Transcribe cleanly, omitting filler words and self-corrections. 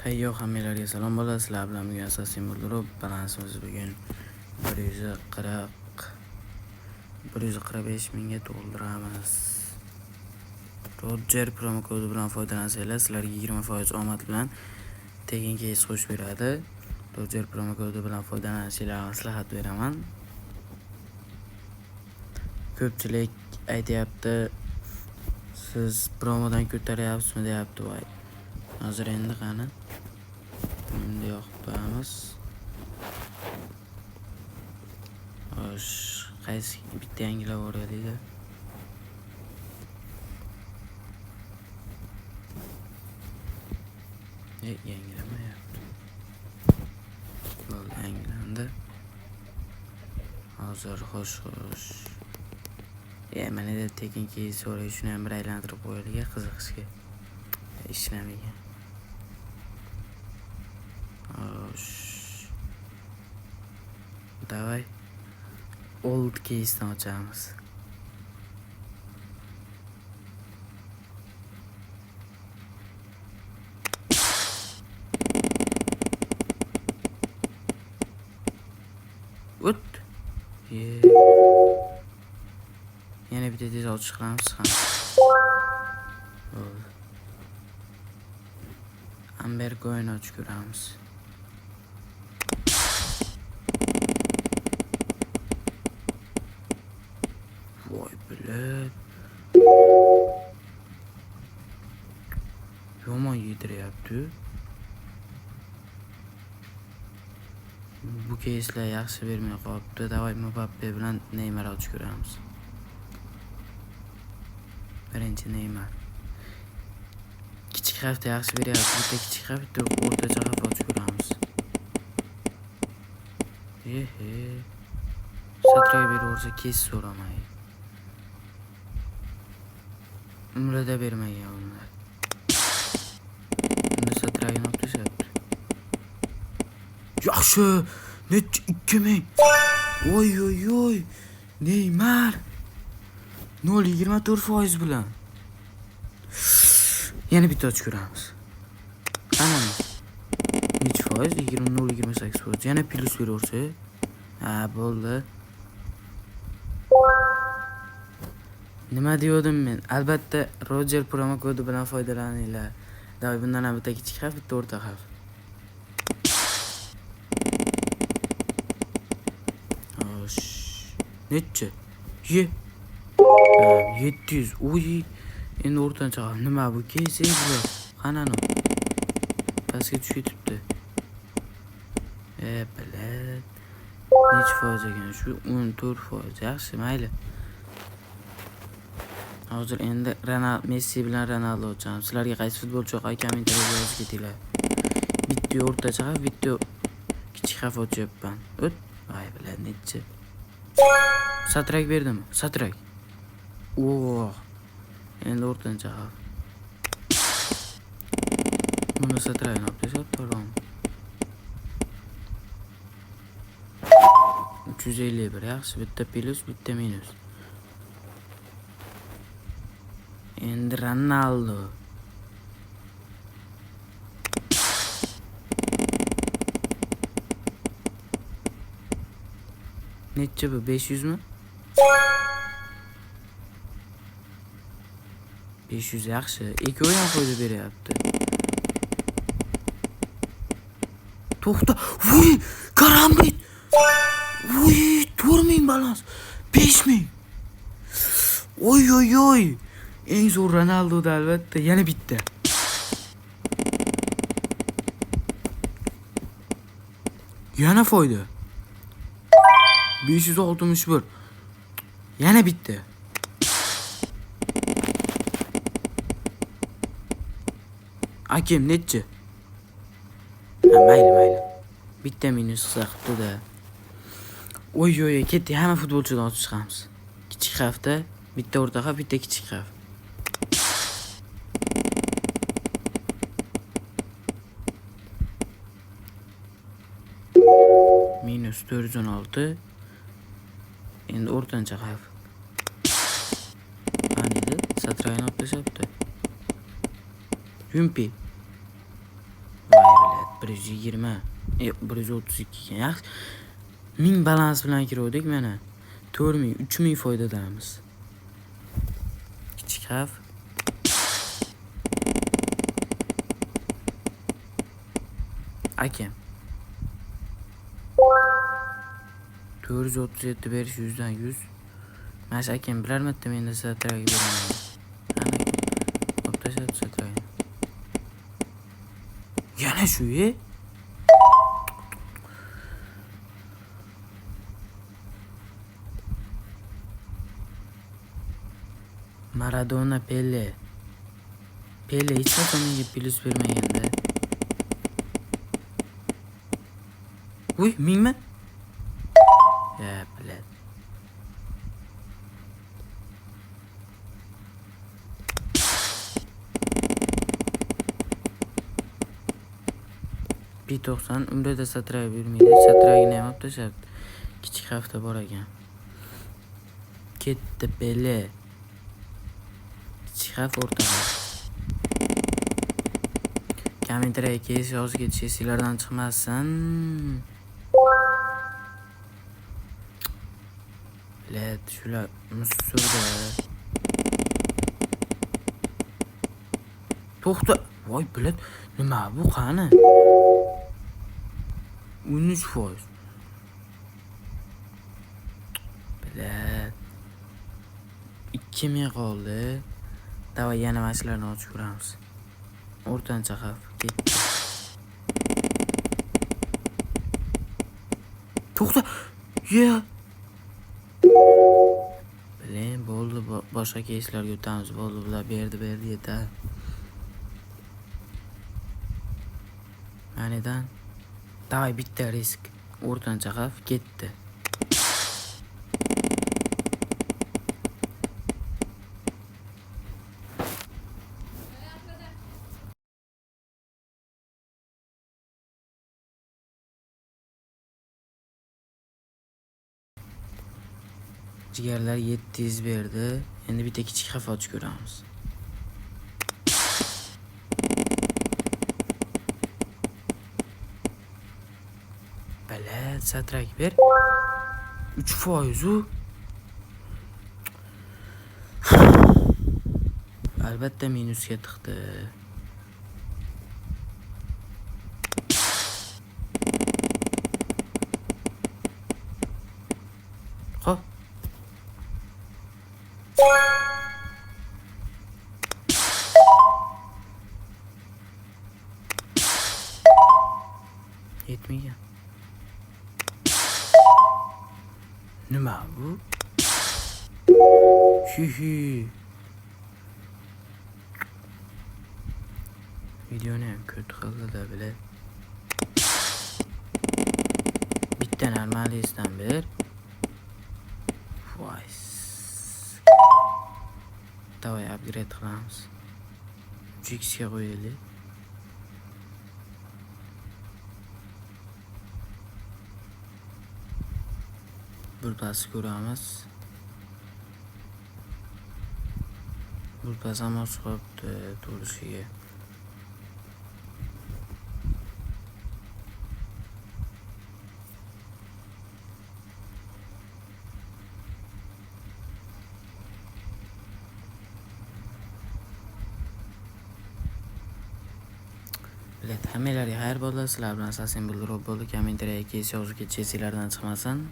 Hayyo hammalarga salom bo'ladi. Sizlar bilan bugun asosiy bo'lib balansimiz bugun 145 mingga to'ldiramiz. Roger promo kodi bilan foydalansanglar sizlarga 20% omad bilan tekin keys qo'shib beradi. Roger promo kodi bilan foydalanishinglarga maslahat beraman. Ko'pchilik aytayapti, siz promodan ko'taryapsizmi deyapti. Voy. Hozir endi qani endi yoqib qo'yamiz. Xo'sh, qaysi bitta yangilab o'raylik-da. Yangilamayapti. Bo'ldi, yangilandi. Hozir xo'sh. Mana da tekin keys so'ray, shuni ham bir aylantirib qo'yaylik qiziqishga. Ishlamagan. Давай old case'dan ochamiz. Yana bitta tez ochish qilamiz ham. Bo'ldi. Amber coin ochib ko'ramiz. Voy bilet. Yomon yediryapti. Bu keyslar yaxshi bermay qolibdi. Davay Mbappe bilan Neymar ochib ko'ramiz. Birinchi Neymar. Kichik hafta yaxshi beryapti. Bitta kichik hafta o'rtacha hafta ochib ko'ramiz. Satray beraversa keys so'ramay. Umrida bermagan onlar. Unda satrayni olib tashlabdi. Yaxshi. Net 2000. Oy. Neymar. 0.24% bilan. Yana bitta ochib ko'ramiz. Ana. Necha foiz? 0.28%. Yana plus beraversa. Ha, bo'ldi. Nima degandim men? Albatta Roger promo kodi bilan foydalaninglar. Davay bundan ham bitta kichik xavf, bitta o'rta xavf. Xo'sh. Necha? 700. Uy. Endi o'rtancha xavf. Nima bu? Keys bu. Qanani? Pastga tushib ketibdi. Bilet. Necha foiz ekan shu? 14%. Yaxshi, mayli. Hozir endi Messi bilan Ronaldo ochamiz. Sizlarga qaysi futbolchi yoqadi kommentariyada yozib ketinglar. Bitta o'rtacha xavf, bitta kichik xavf ochyapman. Voy bilan necha. Satrak berdimi? Satrak. Endi o'rtacha xavf. Buni satrakni olib tashlab to'g'rimi? 351 yaxshi, bitta plus, bitta minus. Endi Ronaldo. Necha bu? 500 mi? 500 yaxshi. Ikki o'yin foyda beryapti. To'xta. Voy, karambit. Voy, 4000 balans. 5000. Oy. Eng zo'r Ronaldo'da albatta. Yana bitta. Yana foyda. 561. Yana bitta. Akim necha? Mayli. Bitta minus qildi-da. Oy, ketdi. Hamma futbolchidan ochib chiqamiz. Kichik hafta, bitta o'rta xavf, bitta kichik xavf. Minus 416. Endi o'rtancha xavf. Qanidi? Satrayni olib tashlabdi. Yumpi. Voy 120. 132 ekan. Yaxshi. 1000 balans bilan kiruvdik mana. 4000, 3000 foydadamiz. Kichik xavf. Akam. 437 berish 100dan 100. Mana akam birar marta menda satragi beraman. Ana. Obtashadi satragi. Yana shu-ye? Maradona, Pele. Pele hech qachon menga plus bermaganda. Uy, 1000 mi? Ya, bilat. P90 umrida satragi bermaydi. Satragini ham olib tashlabdi. Kichik hafta bor ekan. Ketdi Pele. Kichik xavf o'rtaga. Kommentariyaga keyish yozib ketish sizlardan chiqmasin. Bilat, shular musurda. To'xta. Voy, bilat, nima bu qani? 13%. Bilat. 2000 qoldi. Davay yana mashlarni ochib ko'ramiz. O'rtancha xavf ketdi. To'xta. Ya. Bilen bo'ldi, boshqa keyslarga o'tamiz. Bo'ldi, bular berdi yetadi. Manidan davay bitta risk. O'rtancha xavf ketdi. Jigarlar 700 berdi. Endi bitta kichik xavf ochib ko'ramiz. Balet, satrak ber. 3% u. Albatta minusga tiqdi. Xo'p. Yetmagan. Nima bu? Videoni ham ko'rdi qildi bilet. Bitta normalistdan ber. Voy. Davay upgrade qilamiz. 3x ga qo'yaylik. Burpasi ko'ramiz. Burpasi ham chiqibdi to'rishiga. Hammalarga xayr bo'ldi. Sizlar bilan Assassin bo'ldi. Kommentariyaga yozib ketishingizlardan chiqmasin.